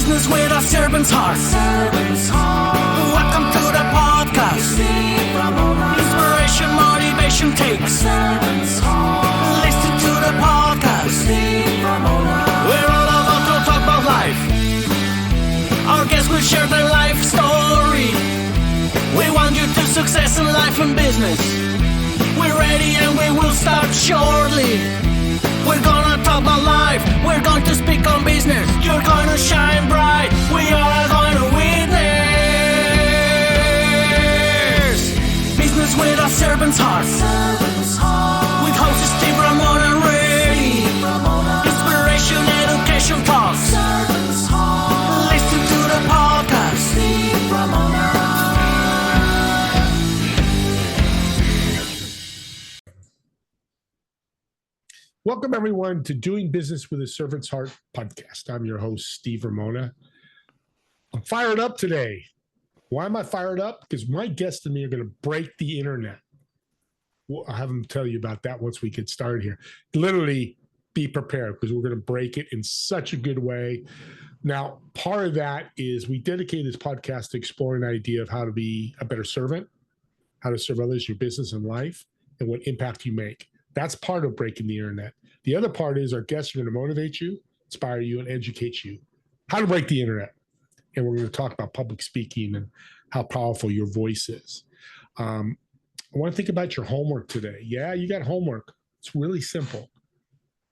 Business with a servant's heart. Welcome to the podcast. Inspiration, motivation takes. Listen to the podcast. We're all about to talk about life. Our guests will share their life story. We want you to success in life and business. We're ready and we will start shortly. We're gonna talk about life. We're going to speak on business. You're gonna shine bright. We are going to witness. Business with a servant's heart. With hosts Steve, Ramona, and Ray. Inspiration, education talks. Listen to the podcast. Steve, Ramona. Welcome, everyone, to Doing Business with a Servant's Heart podcast. I'm your host, Steve Ramona. I'm fired up today. Why am I fired up? Because my guests and me are going to break the internet. Well, I'll have them tell you about that once we get started here. Literally, be prepared because we're going to break it in such a good way. Now, part of that is we dedicate this podcast to exploring the idea of how to be a better servant, how to serve others, your business and life, and what impact you make. That's part of breaking the internet. The other part is our guests are going to motivate you, inspire you, and educate you how to break the internet. And we're going to talk about public speaking and how powerful your voice is. I want to think about your homework today. Yeah, you got homework. It's really simple.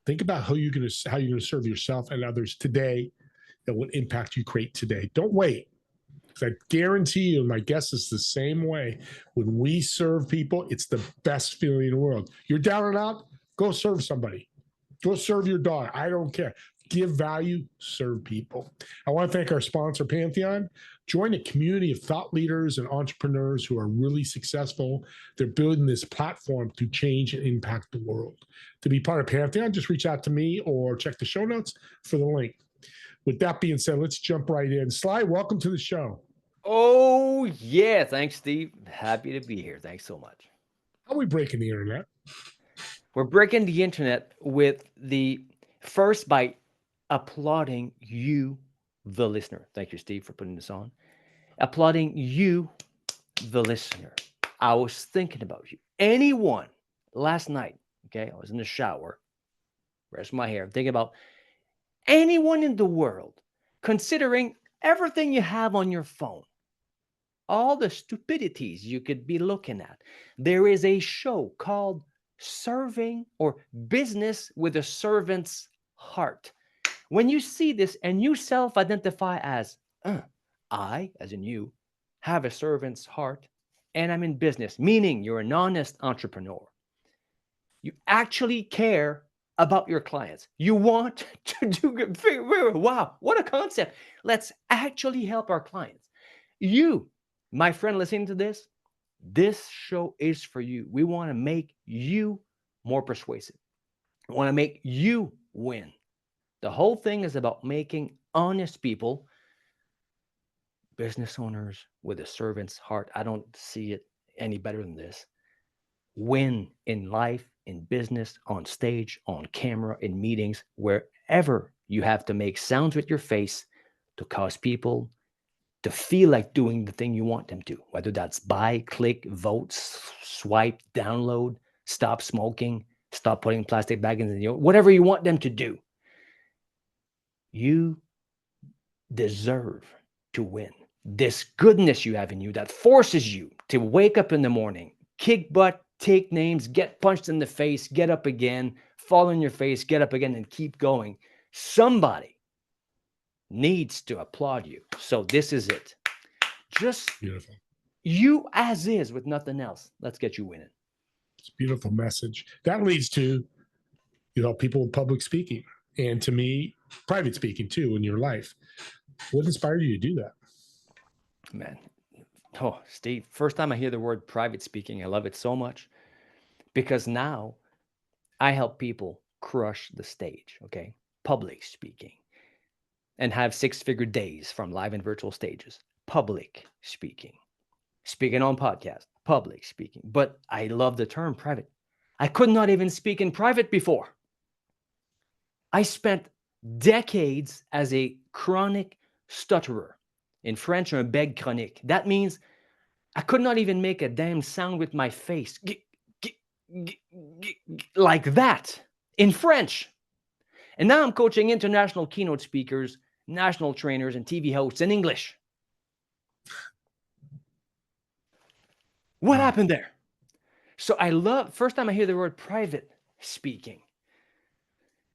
Think about how you're going to serve yourself and others today that will impact you create today. Don't wait. Because I guarantee you, my guess is the same way. When we serve people, it's the best feeling in the world. You're down and out, go serve somebody. Go serve your dog. I don't care. Give value, serve people. I want to thank our sponsor, Pantheon. Join a community of thought leaders and entrepreneurs who are really successful. They're building this platform to change and impact the world. To be part of Pantheon, just reach out to me or check the show notes for the link. With that being said, let's jump right in. Sly, welcome to the show. Oh, yeah. Thanks, Steve. Happy to be here. Thanks so much. How are we breaking the internet? We're breaking the internet by applauding you, the listener. Thank you, Steve, for putting this on. Applauding you, the listener. I was thinking about you. Anyone last night, okay, I was in the shower, rest my hair, thinking about anyone in the world, considering everything you have on your phone, all the stupidities you could be looking at. There is a show called Serving or Business with a Servant's Heart. When you see this and you self-identify as, I, as in you, have a servant's heart and I'm in business, meaning you're an honest entrepreneur. You actually care about your clients. You want to do good. Wow, what a concept. Let's actually help our clients. You, my friend, listening to this show is for you. We want to make you more persuasive. We want to make you win. The whole thing is about making honest people, business owners with a servant's heart. I don't see it any better than this. Win in life, in business, on stage, on camera, in meetings, wherever you have to make sounds with your face to cause people to feel like doing the thing you want them to, whether that's buy, click, vote, swipe, download, stop smoking, stop putting plastic bags in the whatever you want them to do. You deserve to win. This goodness you have in you that forces you to wake up in the morning, kick butt, take names, get punched in the face, get up again, fall on your face, get up again, and keep going. Somebody needs to applaud you. So this is it. Just Beautiful. You as is with nothing else. Let's get you winning. It's a beautiful message. That leads to, people with public speaking. And to me, private speaking too in your life. What inspired you to do that? Man. Oh, Steve, first time I hear the word private speaking, I love it so much because now I help people crush the stage, okay? Public speaking and have six-figure days from live and virtual stages. Public speaking, speaking on podcast, public speaking. But I love the term private. I could not even speak in private before. I spent decades as a chronic stutterer. In French, un bec chronique. That means I could not even make a damn sound with my face. Like that in French. And now I'm coaching international keynote speakers, national trainers, and TV hosts in English. What happened there? So I love, first time I hear the word private speaking.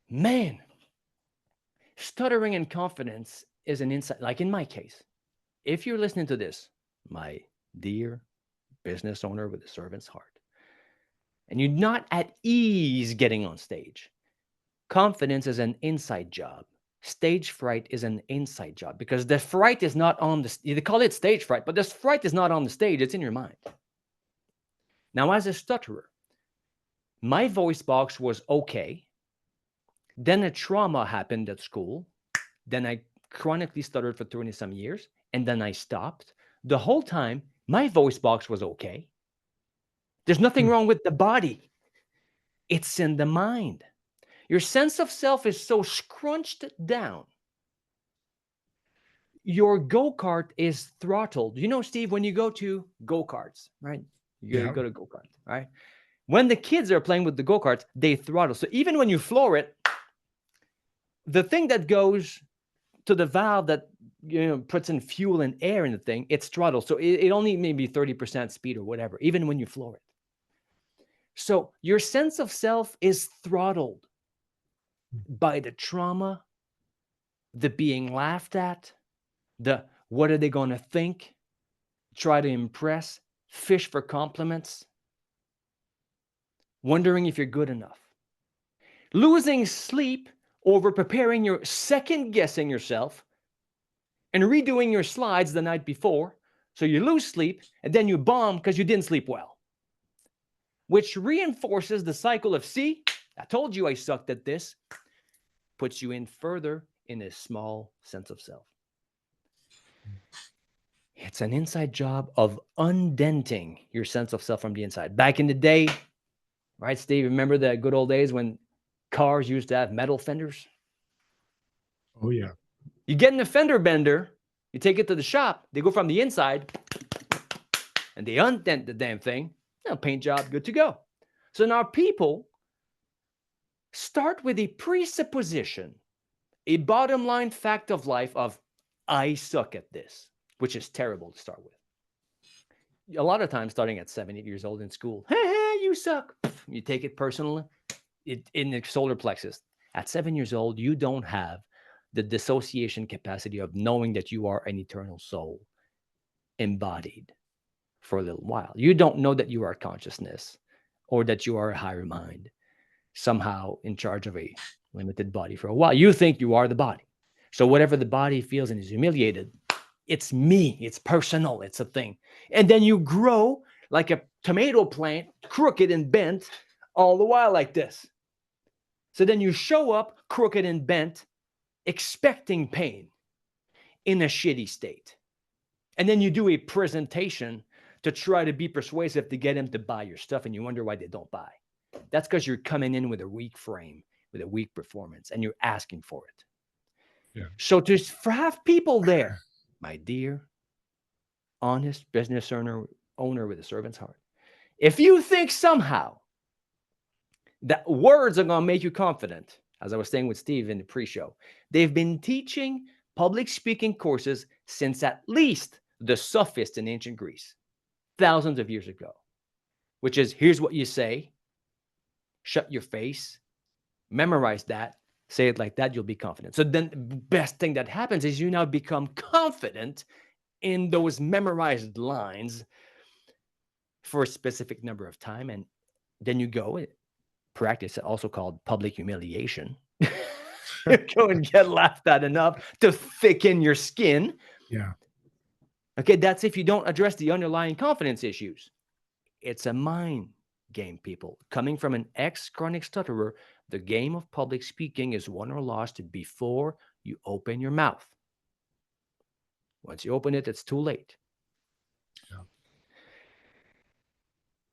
Man, stuttering and confidence is an insight. Like in my case, if you're listening to this, my dear business owner with a servant's heart, and you're not at ease getting on stage, confidence is an inside job. Stage fright is an inside job because the fright is not on the, they call it stage fright, but this fright is not on the stage, it's in your mind. Now, as a stutterer, my voice box was okay. Then a trauma happened at school. Then I chronically stuttered for 20 some years, and then I stopped. The whole time, my voice box was okay. There's nothing wrong with the body. It's in the mind. Your sense of self is so scrunched down. Your go-kart is throttled. You know, Steve, when you go to go-karts, right? You go to go-kart, right? When the kids are playing with the go-karts, they throttle. So even when you floor it, the thing that goes to the valve that puts in fuel and air in the thing, it's throttled. So it only maybe 30% speed or whatever, even when you floor it. So your sense of self is throttled by the trauma, the being laughed at, the what are they going to think, try to impress, fish for compliments, wondering if you're good enough, losing sleep over preparing your second guessing yourself and redoing your slides the night before. So you lose sleep and then you bomb because you didn't sleep well, which reinforces the cycle of, see, I told you I sucked at this, puts you in further in a small sense of self. It's an inside job of undenting your sense of self from the inside. Back in the day, right, Steve, remember the good old days when cars used to have metal fenders? Oh, yeah. You get in a fender bender, you take it to the shop, they go from the inside, and they undent the damn thing. Paint job, good to go. So now people start with a presupposition, a bottom line fact of life of, I suck at this, which is terrible to start with. A lot of times starting at 7, 8 years old in school, hey, you suck. You take it personally in the solar plexus. At 7 years old, you don't have the dissociation capacity of knowing that you are an eternal soul embodied for a little while. You don't know that you are consciousness or that you are a higher mind, somehow in charge of a limited body for a while. You think you are the body. So whatever the body feels and is humiliated, it's me, it's personal, it's a thing. And then you grow like a tomato plant, crooked and bent, all the while like this. So then you show up crooked and bent, expecting pain in a shitty state. And then you do a presentation to try to be persuasive to get them to buy your stuff, and you wonder why they don't buy. That's because you're coming in with a weak frame, with a weak performance, and you're asking for it. Yeah. So to have people there, my dear, honest business owner with a servant's heart, if you think somehow that words are going to make you confident, as I was saying with Steve in the pre-show, they've been teaching public speaking courses since at least the sophists in ancient Greece, thousands of years ago, which is, here's what you say, shut your face, memorize that, say it like that, you'll be confident. So then the best thing that happens is you now become confident in those memorized lines for a specific number of time. And then you go practice, also called public humiliation. Go and get laughed at enough to thicken your skin. Yeah. Okay, that's if you don't address the underlying confidence issues. It's a mind game, people. Coming from an ex-chronic stutterer, the game of public speaking is won or lost before you open your mouth. Once you open it, it's too late. Yeah.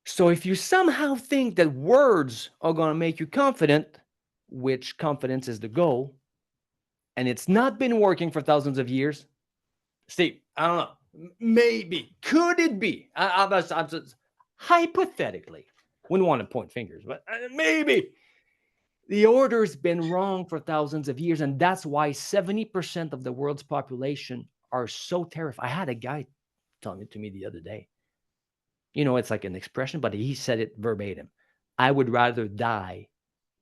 So if you somehow think that words are going to make you confident, which confidence is the goal, and it's not been working for thousands of years, Steve, I don't know. Maybe. Could it be? I'm just hypothetically. Wouldn't want to point fingers, but maybe. The order's been wrong for thousands of years, and that's why 70% of the world's population are so terrified. I had a guy telling it to me the other day. You know, it's like an expression, but he said it verbatim. I would rather die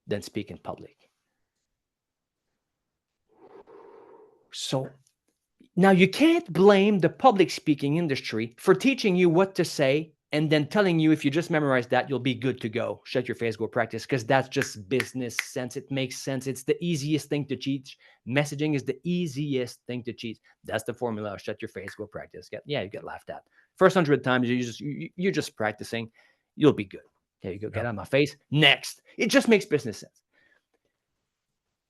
than speak in public. So now you can't blame the public speaking industry for teaching you what to say and then telling you if you just memorize that, you'll be good to go. Shut your face, go practice, because that's just business sense. It makes sense. It's the easiest thing to teach. Messaging is the easiest thing to teach. That's the formula. Shut your face, go practice. You get laughed at. First 100 times, you're just practicing. You'll be good. There you go. Get out of my face. Next. It just makes business sense.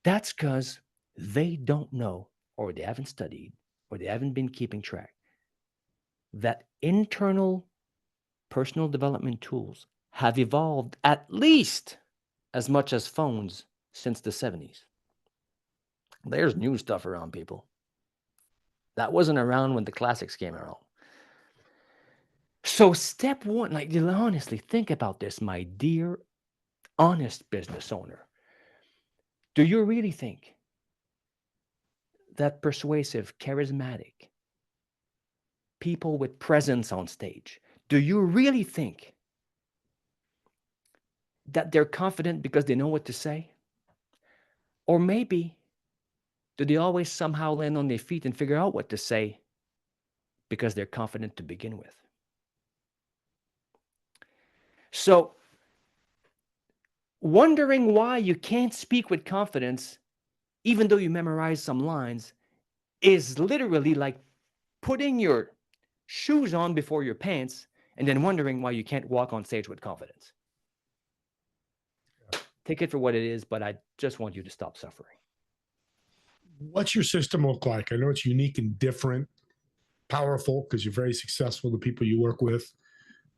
That's because they don't know, or they haven't studied, or they haven't been keeping track, that internal personal development tools have evolved at least as much as phones since the 70s. There's new stuff around, people. That wasn't around when the classics came around. So step one, like, honestly, think about this, my dear, honest business owner. Do you really think that persuasive, charismatic people with presence on stage, do you really think that they're confident because they know what to say? Or maybe do they always somehow land on their feet and figure out what to say because they're confident to begin with? So, wondering why you can't speak with confidence, even though you memorize some lines, is literally like putting your shoes on before your pants and then wondering why you can't walk on stage with confidence. Take it for what it is, but I just want you to stop suffering. What's your system look like? I know it's unique and different, powerful, because you're very successful, the people you work with.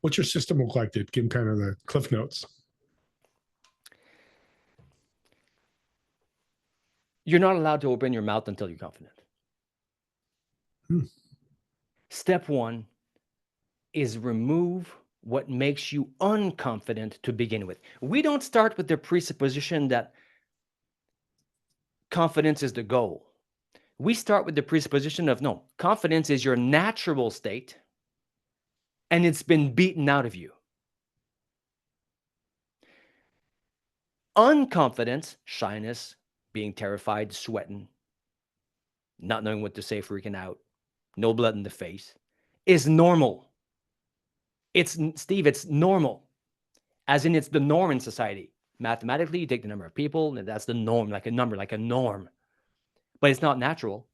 What's your system look like? To give them kind of the cliff notes. You're not allowed to open your mouth until you're confident. Step one is remove what makes you unconfident to begin with. We don't start with the presupposition that confidence is the goal. We start with the presupposition of, no, confidence is your natural state and it's been beaten out of you. Unconfidence, shyness, being terrified, sweating, not knowing what to say, freaking out, no blood in the face, is normal. It's normal. As in, it's the norm in society. Mathematically, you take the number of people, and that's the norm, like a number, like a norm. But it's not natural.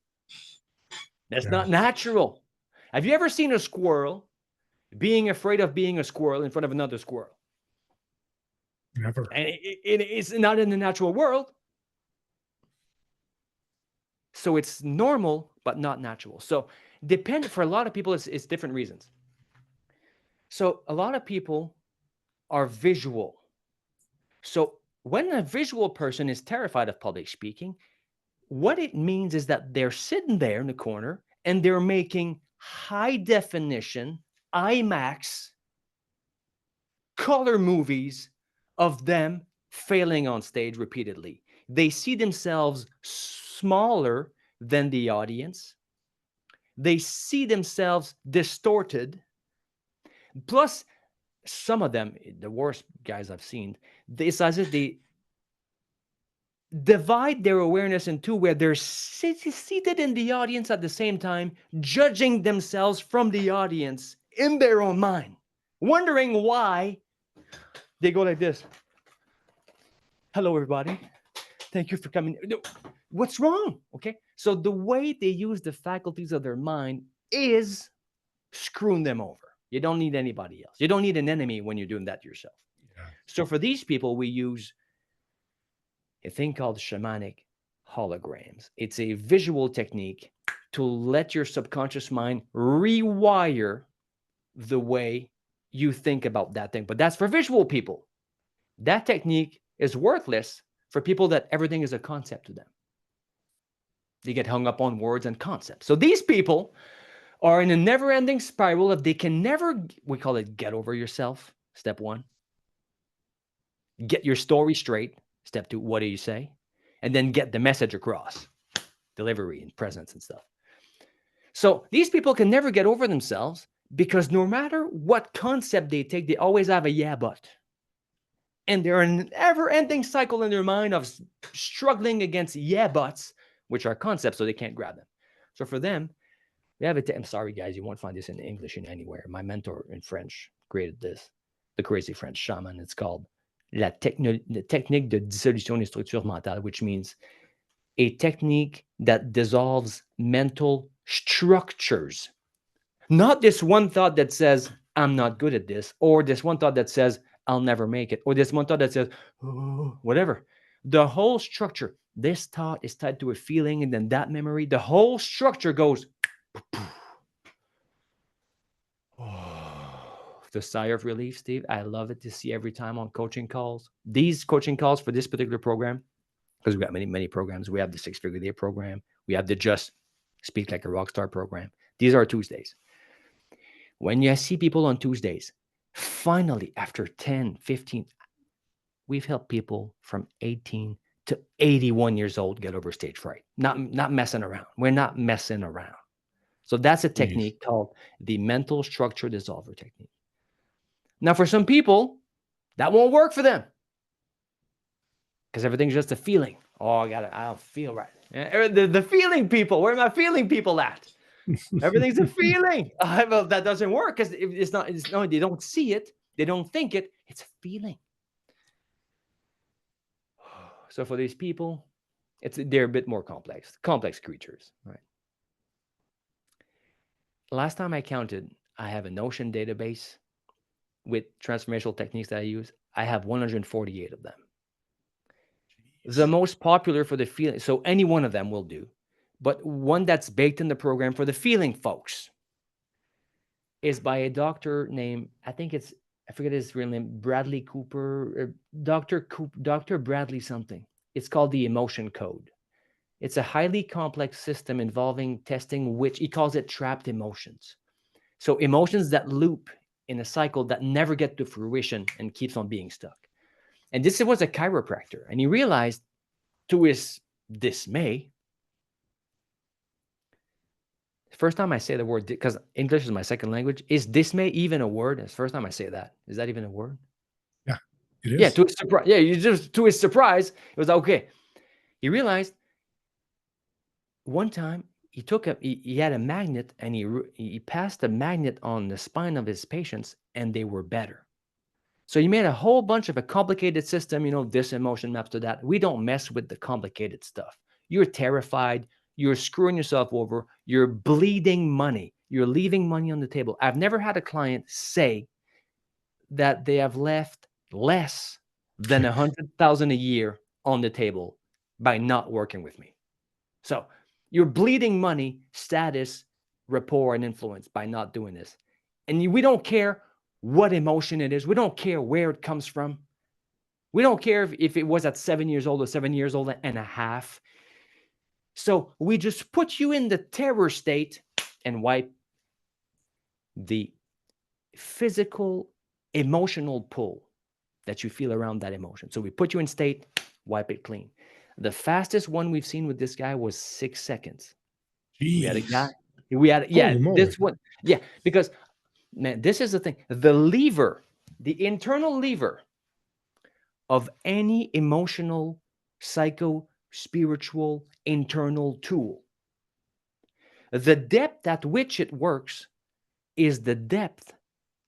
That's not natural. Have you ever seen a squirrel being afraid of being a squirrel in front of another squirrel? Never. And it's not in the natural world. So it's normal, but not natural. So for a lot of people, it's different reasons. So a lot of people are visual. So when a visual person is terrified of public speaking, what it means is that they're sitting there in the corner and they're making high definition IMAX color movies of them failing on stage repeatedly. They see themselves smaller than the audience. They see themselves distorted. Plus, some of them, the worst guys I've seen, it's as if they divide their awareness in two, where they're seated in the audience at the same time, judging themselves from the audience in their own mind, wondering why they go like this. Hello, everybody. Thank you for coming. What's wrong? Okay. So the way they use the faculties of their mind is screwing them over. You don't need anybody else. You don't need an enemy when you're doing that yourself. Yeah. So for these people, we use a thing called shamanic holograms. It's a visual technique to let your subconscious mind rewire the way you think about that thing. But that's for visual people. That technique is worthless for people that everything is a concept to them. They get hung up on words and concepts. So these people are in a never-ending spiral if they can never, we call it get over yourself, step 1. Get your story straight, step 2, what do you say? And then get the message across, delivery and presence and stuff. So these people can never get over themselves because no matter what concept they take, they always have a yeah, but. And they're in an ever-ending cycle in their mind of struggling against yeah, buts, which are concepts, so they can't grab them. So for them, they have I'm sorry, guys, you won't find this in English in anywhere. My mentor in French created this, the crazy French shaman. It's called la technique de dissolution des structures mentales, which means a technique that dissolves mental structures. Not this one thought that says, I'm not good at this, or this one thought that says, I'll never make it, or this one thought that says, oh, whatever. The whole structure, this thought is tied to a feeling, and then that memory, the whole structure goes, the sigh of relief, Steve. I love it to see every time on coaching calls. These coaching calls for this particular program, because we've got many programs. We have the 6-figure day program. We have the Just Speak Like a Rockstar program. These are Tuesdays. When you see people on Tuesdays, finally, after 10, 15, we've helped people from 18 to 81 years old get over stage fright. Not messing around. We're not messing around. So that's a technique called the mental structure dissolver technique. Now, for some people, that won't work for them because everything's just a feeling. Oh, I don't feel right. The feeling people, where are my feeling people at? Everything's a feeling. Well, that doesn't work because it's not, they don't see it. They don't think it. It's a feeling. So for these people, they're a bit more complex creatures, right? Last time I counted, I have a Notion database with transformational techniques that I use. I have 148 of them. Jeez. The most popular for the feeling, so any one of them will do, but one that's baked in the program for the feeling folks is by a doctor named, I forget his real name, Bradley Cooper, Dr. Bradley something. It's called the emotion code. It's a highly complex system involving testing, which he calls it trapped emotions. So emotions that loop in a cycle that never get to fruition and keeps on being stuck. And this was a chiropractor, and he realized, to his dismay, the first time I say the word, because English is my second language, is dismay even a word? It's the first time I say that. Is that even a word? Yeah, it is. Yeah, to his surprise. Yeah, to his surprise, it was okay. He realized one time he had a magnet, and he passed a magnet on the spine of his patients, and they were better. So he made a whole bunch of a complicated system, this emotion maps to that. We don't mess with the complicated stuff. You're terrified. You're screwing yourself over. You're bleeding money. You're leaving money on the table. I've never had a client say that they have left less than $100,000 a year on the table by not working with me. So you're bleeding money, status, rapport, and influence by not doing this. And we don't care what emotion it is. We don't care where it comes from. We don't care if it was at 7 years old or 7 years old and a half. So we just put you in the terror state and wipe the physical, emotional pull that you feel around that emotion. So we put you in state, wipe it clean. The fastest one we've seen with this guy was 6 seconds. Jeez. We had a guy. This one. Yeah, because, man, this is the thing. The lever, the internal lever of any emotional, psycho-spiritual, internal tool, the depth at which it works is the depth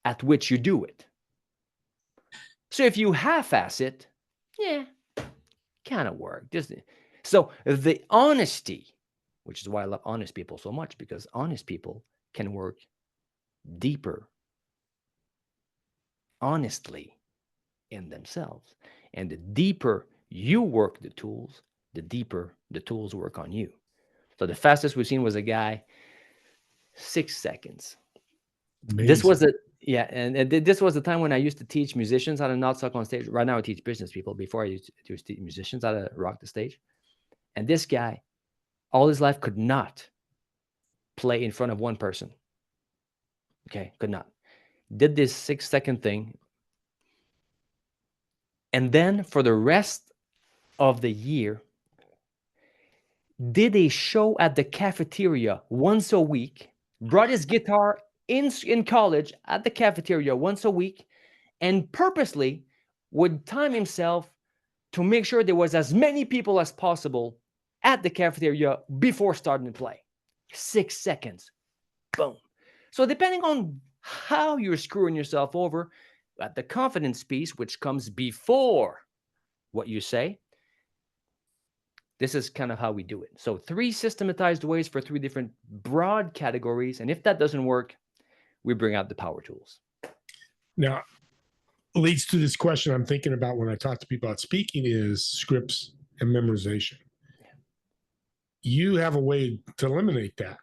at which you do it. So if you half-ass it, kind of work. So the honesty, which is why I love honest people so much, because honest people can work deeper, honestly, in themselves. And the deeper you work the tools, the deeper the tools work on you. So the fastest we've seen was a guy, 6 seconds. Amazing. This was this was the time when I used to teach musicians how to not suck on stage. Right now I teach business people. Before I used to teach musicians how to rock the stage. And this guy, all his life could not play in front of one person. Okay, could not. Did this 6-second thing. And then for the rest of the year, did a show at the cafeteria once a week, brought his guitar in college at the cafeteria once a week, and purposely would time himself to make sure there was as many people as possible at the cafeteria before starting to play. 6 seconds. Boom. So depending on how you're screwing yourself over, at the confidence piece, which comes before what you say, this is kind of how we do it. So 3 systematized ways for 3 different broad categories. And if that doesn't work, we bring out the power tools. Now, leads to this question I'm thinking about when I talk to people about speaking is scripts and memorization. Yeah. You have a way to eliminate that.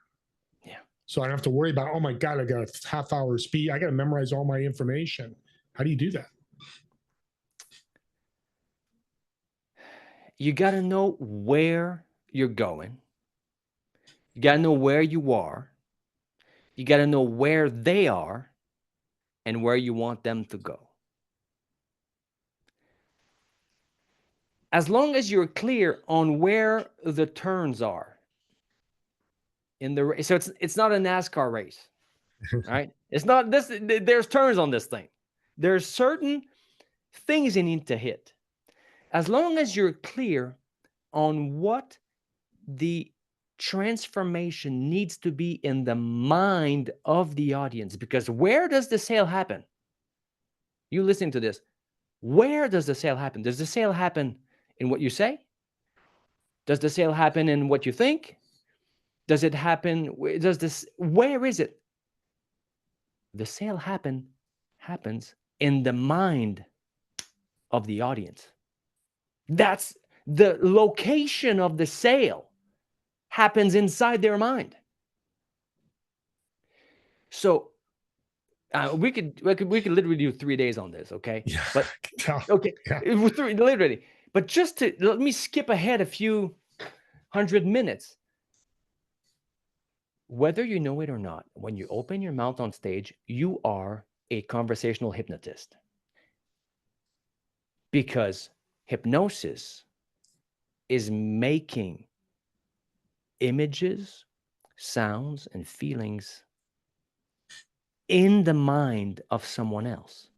Yeah. So I don't have to worry about, oh my God, I got a half-hour speed. I got to memorize all my information. How do you do that? You got to know where you're going. You got to know where you are. You got to know where they are and where you want them to go. As long as you're clear on where the turns are in the race. So it's not a NASCAR race, right? It's not this. There's turns on this thing. There's certain things you need to hit. As long as you're clear on what the transformation needs to be in the mind of the audience, because where does the sale happen? You listening to this, where does the sale happen? Does the sale happen in what you say? Does the sale happen in what you think? Does it happen? Where is it? The sale happens in the mind of the audience. That's the location of the sale happens inside their mind. So we could literally do 3 days on this, okay? Yeah. But okay, it was literally. But just to let me skip ahead a few 100 minutes. Whether you know it or not, when you open your mouth on stage, you are a conversational hypnotist. Because hypnosis is making images, sounds, and feelings in the mind of someone else.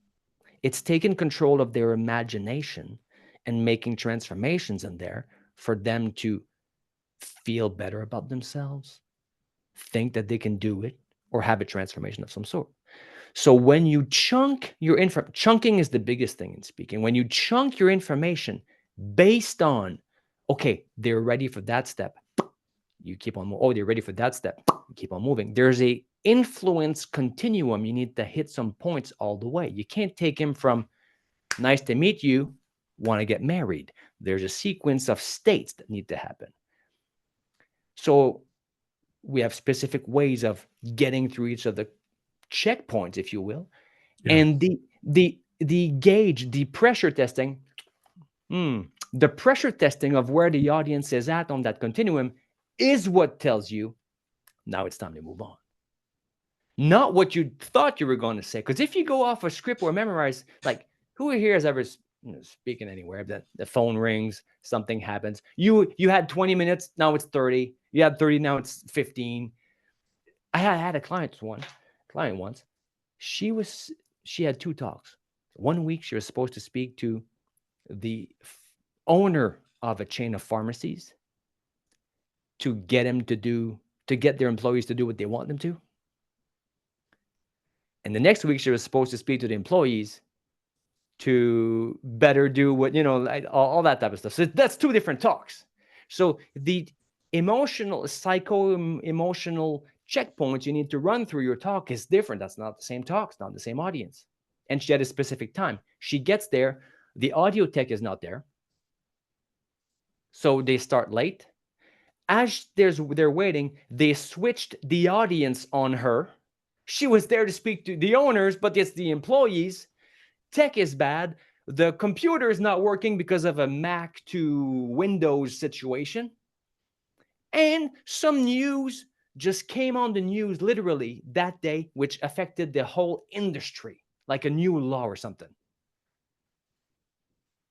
It's taking control of their imagination and making transformations in there for them to feel better about themselves, think that they can do it, or have a transformation of some sort. So when you chunk your chunking is the biggest thing in speaking. When you chunk your information based on, okay, they're ready for that step, you keep on moving. Oh, they're ready for that step, you keep on moving. There's a influence continuum. You need to hit some points all the way. You can't take him from nice to meet you, want to get married. There's a sequence of states that need to happen. So we have specific ways of getting through each of the checkpoints, if you will. Yeah. And the gauge, the pressure testing, the pressure testing of where the audience is at on that continuum is what tells you now it's time to move on. Not what you thought you were going to say. Because if you go off a script or memorize, like who here has ever speaking anywhere, that the phone rings, something happens. You had 20 minutes, now it's 30. You had 30, now it's 15. I had a client once. She had 2 talks. 1 week she was supposed to speak to the owner of a chain of pharmacies to get their employees to do what they want them to. And the next week she was supposed to speak to the employees to better do what, all that type of stuff. So that's 2 different talks. So the psycho-emotional checkpoints you need to run through your talk is different. That's not the same talk. It's not the same audience. And she had a specific time. She gets there. The audio tech is not there. So they start late. As they're waiting, they switched the audience on her. She was there to speak to the owners, but it's the employees. Tech is bad. The computer is not working because of a Mac to Windows situation. And some news just came on the news literally that day, which affected the whole industry, like a new law or something.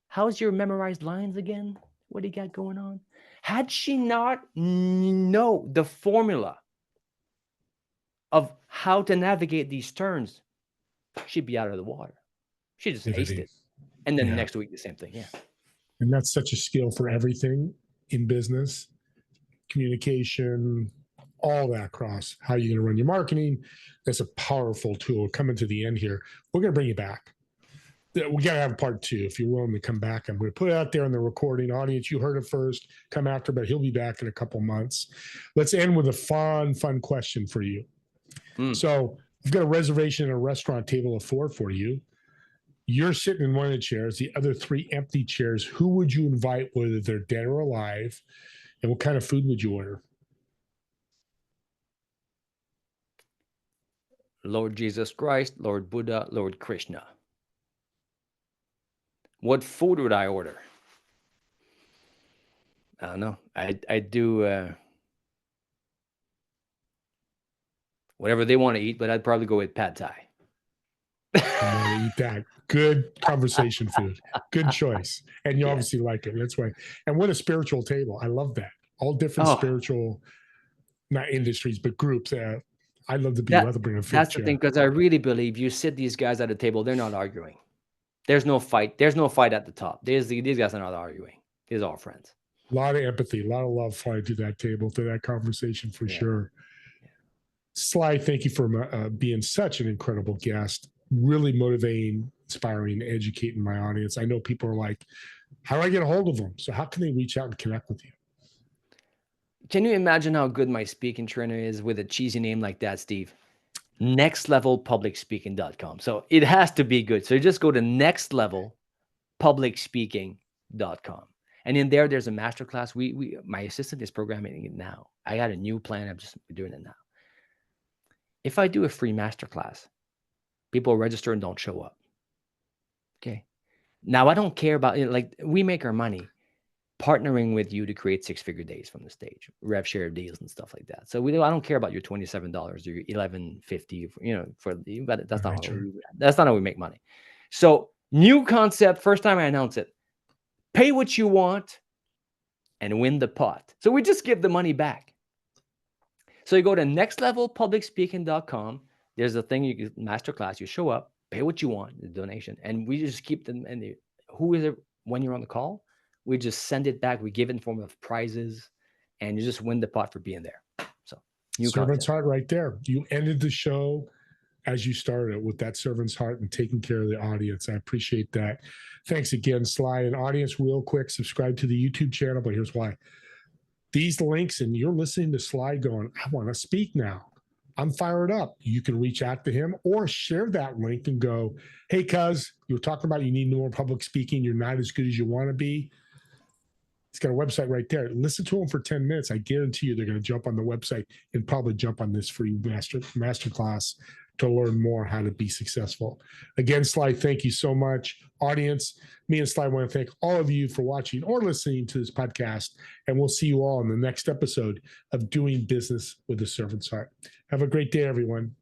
How's your memorized lines again? What do you got going on? Had she not know the formula of how to navigate these turns, she'd be out of the water. She just aced it. And then next week, the same thing. Yeah. And that's such a skill for everything in business, communication, all that across. How you're going to run your marketing. That's a powerful tool. Coming to the end here, we're going to bring you back. We got to have part 2 if you're willing to come back. I'm going to put it out there in the recording audience. You heard it first. Come after, but he'll be back in a couple months. Let's end with a fun question for you. So I've got a reservation at a restaurant table of 4 for you. You're sitting in one of the chairs, the other 3 empty chairs. Who would you invite, whether they're dead or alive? And what kind of food would you order? Lord Jesus Christ, Lord Buddha, Lord Krishna. What food would I order? I don't know. I do whatever they want to eat, but I'd probably go with pad thai. I'm going to eat that. Good conversation food. Good choice. And you obviously like it. That's why. And what a spiritual table. I love that. All different spiritual, not industries, but groups. I'd love to be able to bring a fifth That's chair. the thing, because I really believe you sit these guys at a table, they're not arguing. There's no fight. There's no fight at the top. These guys are not arguing. These are all friends. A lot of empathy, a lot of love flying to that table, to that conversation for sure. Yeah. Sly, thank you for being such an incredible guest. Really motivating, inspiring, educating my audience. I know people are like, how do I get a hold of them? So how can they reach out and connect with you? Can you imagine how good my speaking trainer is with a cheesy name like that, Steve? nextlevelpublicspeaking.com. So it has to be good. So you just go to nextlevelpublicspeaking.com. And in there, there's a masterclass. My assistant is programming it now. I got a new plan. I'm just doing it now. If I do a free masterclass, people register and don't show up. Okay. Now I don't care about it. Like, we make our money partnering with you to create 6-figure days from the stage, rev share deals and stuff like that. So I don't care about your $27 or your $11.50, but that's not how we make money. So new concept, first time I announce it, pay what you want and win the pot. So we just give the money back. So you go to nextlevelpublicspeaking.com. There's a thing, you masterclass, you show up, pay what you want, the donation, and we just keep them. And who is it when you're on the call? We just send it back. We give it in form of prizes, and you just win the pot for being there. So, servant's heart right there. You ended the show as you started it, with that servant's heart and taking care of the audience. I appreciate that. Thanks again, Sly. And audience, real quick, subscribe to the YouTube channel, but here's why. These links, and you're listening to Sly going, I want to speak now. I'm fired up. You can reach out to him or share that link and go, hey, cuz, you were talking about you need more public speaking. You're not as good as you want to be. He's got a website right there. Listen to him for 10 minutes. I guarantee you they're going to jump on the website and probably jump on this free masterclass to learn more how to be successful. Again, Sly, thank you so much. Audience, me and Sly want to thank all of you for watching or listening to this podcast, and we'll see you all in the next episode of Doing Business with a Servant's Heart. Have a great day, everyone.